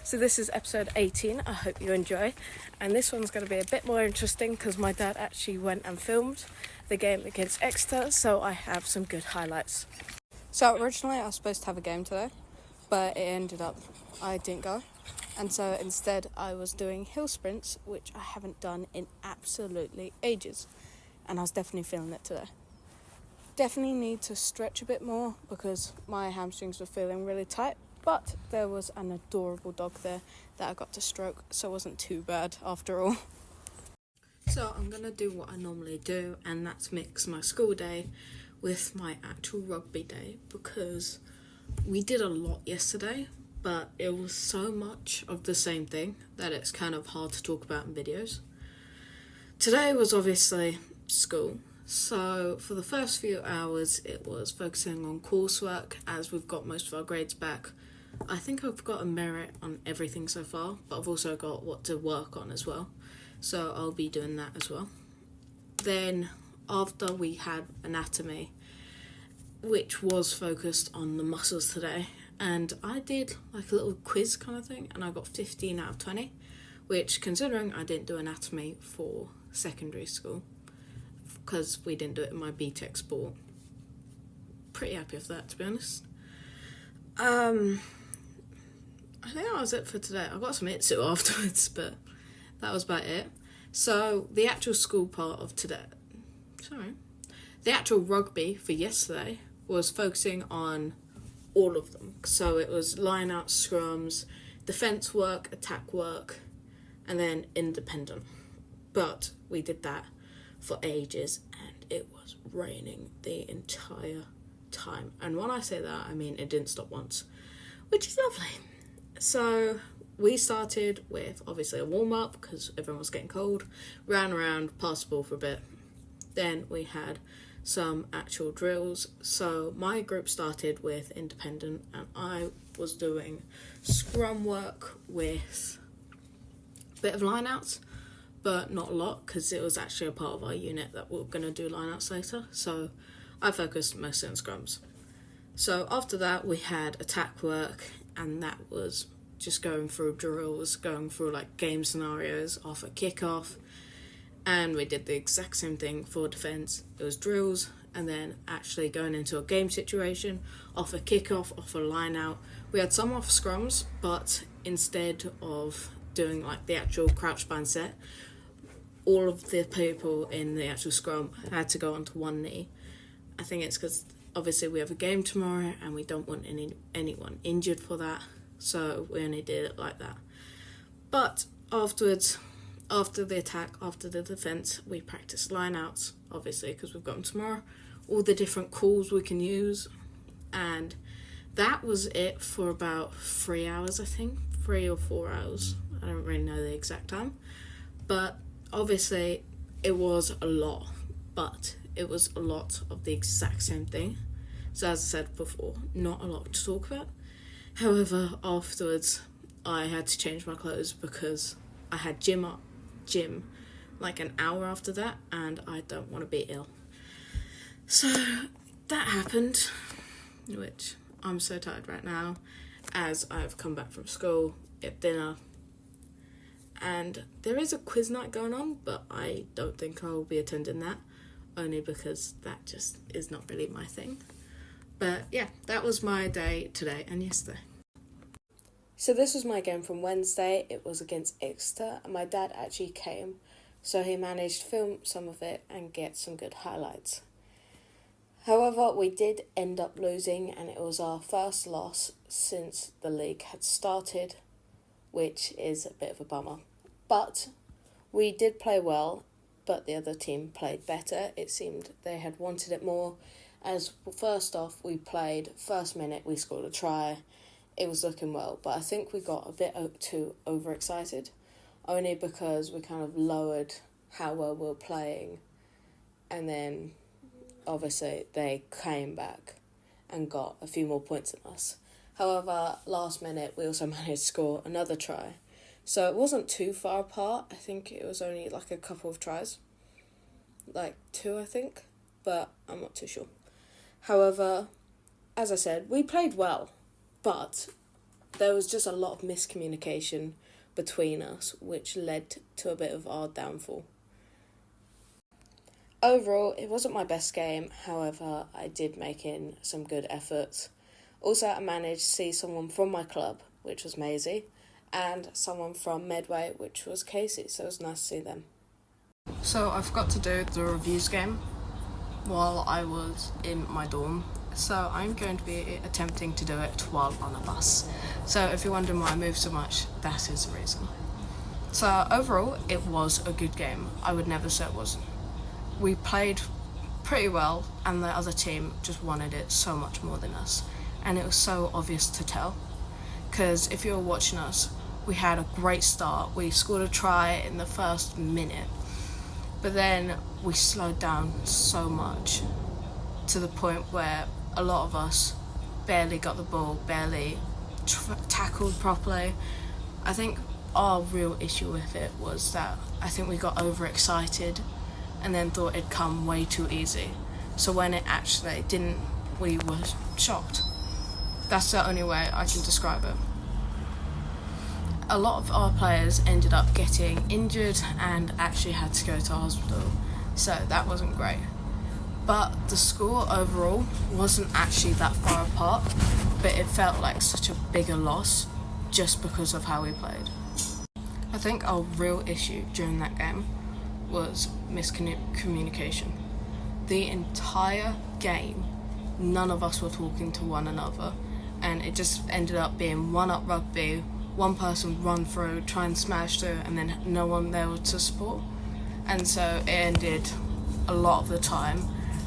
So this is episode 18, I hope you enjoy. And this one's going to be a bit more interesting because my dad actually went and filmed the game against Exeter, so I have some good highlights. So originally I was supposed to have a game today, but it ended up I didn't go. And so instead I was doing hill sprints, which I haven't done in absolutely ages. And I was definitely feeling it today. Definitely need to stretch a bit more because my hamstrings were feeling really tight. But there was an adorable dog there that I got to stroke, so it wasn't too bad after all. So I'm going to do what I normally do, and that's mix my school day with my actual rugby day, because we did a lot yesterday, but it was so much of the same thing that it's kind of hard to talk about in videos. Today was obviously school. So for the first few hours, it was focusing on coursework as we've got most of our grades back. I think I've got a merit on everything so far, but I've also got what to work on as well. So I'll be doing that as well. Then after we had anatomy, which was focused on the muscles today, and I did like a little quiz kind of thing, and I got 15 out of 20, which, considering I didn't do anatomy for secondary school, because we didn't do it in my BTEC sport, pretty happy with that, to be honest. I think that was it for today. I got some itsu afterwards, but that was about it. So the actual school part of today, the actual rugby for yesterday was focusing on all of them. So it was line out, scrums, defence work, attack work, and then independent. But we did that for ages, and it was raining the entire time. And when I say that, I mean it didn't stop once, which is lovely. So we started with obviously a warm-up because everyone was getting cold, ran around, passed the ball for a bit. Then we had some actual drills. So my group started with independent, and I was doing scrum work with a bit of line-outs, but not a lot because it was actually a part of our unit that we were going to do line-outs later. So I focused mostly on scrums. So after that we had attack work, and that was just going through drills, going through like game scenarios off a kickoff, and we did the exact same thing for defence. It was drills and then actually going into a game situation off a kickoff, off a line out. We had some off scrums, but instead of doing like the actual crouch bind set, all of the people in the actual scrum had to go onto one knee. I think it's because obviously we have a game tomorrow and we don't want anyone injured for that, so we only did it like that. But afterwards, after the attack, after the defence, we practiced line-outs, obviously, because we've got them tomorrow, all the different calls we can use, and that was it for about 3 hours, I think, 3 or 4 hours. I don't really know the exact time, but obviously it was a lot, but it was a lot of the exact same thing. So as I said before, not a lot to talk about. However, afterwards I had to change my clothes because I had gym like an hour after that, and I don't want to be ill. So that happened, which I'm so tired right now as I've come back from school, at dinner, and there is a quiz night going on, but I don't think I will be attending that, only because that just is not really my thing. But yeah, that was my day today and yesterday. So this was my game from Wednesday. It was against Exeter, and my dad actually came, so he managed to film some of it and get some good highlights. However, we did end up losing, and it was our first loss since the league had started, which is a bit of a bummer. But we did play well, but the other team played better. It seemed they had wanted it more, as first off we played, first minute we scored a try. It was looking well, but I think we got a bit too overexcited, only because we kind of lowered how well we were playing, and then obviously they came back and got a few more points than us. However, last minute we also managed to score another try, so it wasn't too far apart. I think it was only like a couple of tries, like 2 I think, but I'm not too sure. However, as I said, we played well, but there was just a lot of miscommunication between us, which led to a bit of our downfall. Overall, it wasn't my best game, however, I did make in some good efforts. Also, I managed to see someone from my club, which was Maisie, and someone from Medway, which was Casey, so it was nice to see them. So I forgot to do the reviews game while I was in my dorm, so I'm going to be attempting to do it while on a bus. So if you're wondering why I moved so much, that is the reason. So overall, it was a good game. I would never say it wasn't. We played pretty well, and the other team just wanted it so much more than us, and it was so obvious to tell, because if you were watching us, we had a great start. We scored a try in the first minute, but then we slowed down so much to the point where a lot of us barely got the ball, barely tackled properly. I think our real issue with it was that I think we got overexcited and then thought it'd come way too easy. So when it actually didn't, we were shocked. That's the only way I can describe it. A lot of our players ended up getting injured and actually had to go to hospital, so that wasn't great. But the score overall wasn't actually that far apart, but it felt like such a bigger loss just because of how we played. I think our real issue during that game was miscommunication. The entire game, none of us were talking to one another, and it just ended up being one-up rugby, one person run through, try and smash through, and then no one there to support. And so it ended a lot of the time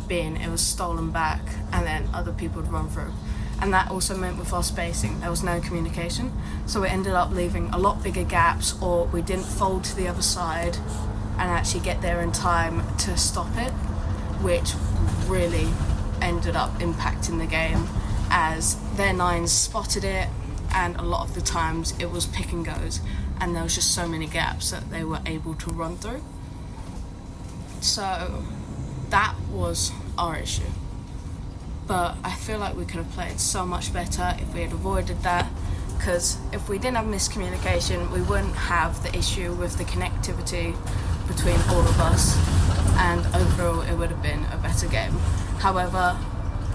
being it was stolen back, and then other people would run through. And that also meant with our spacing, there was no communication, so we ended up leaving a lot bigger gaps, or we didn't fold to the other side and actually get there in time to stop it, which really ended up impacting the game as their nines spotted it, and a lot of the times it was pick and goes, and there was just so many gaps that they were able to run through. So that was our issue. But I feel like we could have played so much better if we had avoided that, because if we didn't have miscommunication, we wouldn't have the issue with the connectivity between all of us, and overall it would have been a better game. However,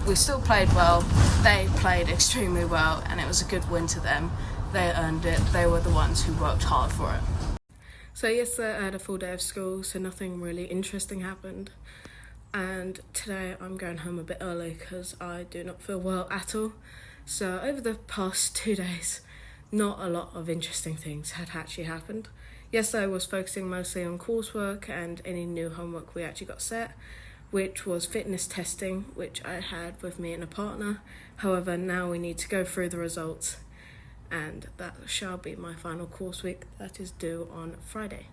we still played well, they played extremely well, and it was a good win to them. They earned it, they were the ones who worked hard for it. So yesterday I had a full day of school, so nothing really interesting happened. And today I'm going home a bit early because I do not feel well at all. So over the past 2 days, not a lot of interesting things had actually happened. Yesterday I was focusing mostly on coursework and any new homework we actually got set, which was fitness testing, which I had with me and a partner. However, now we need to go through the results, and that shall be my final course week that is due on Friday.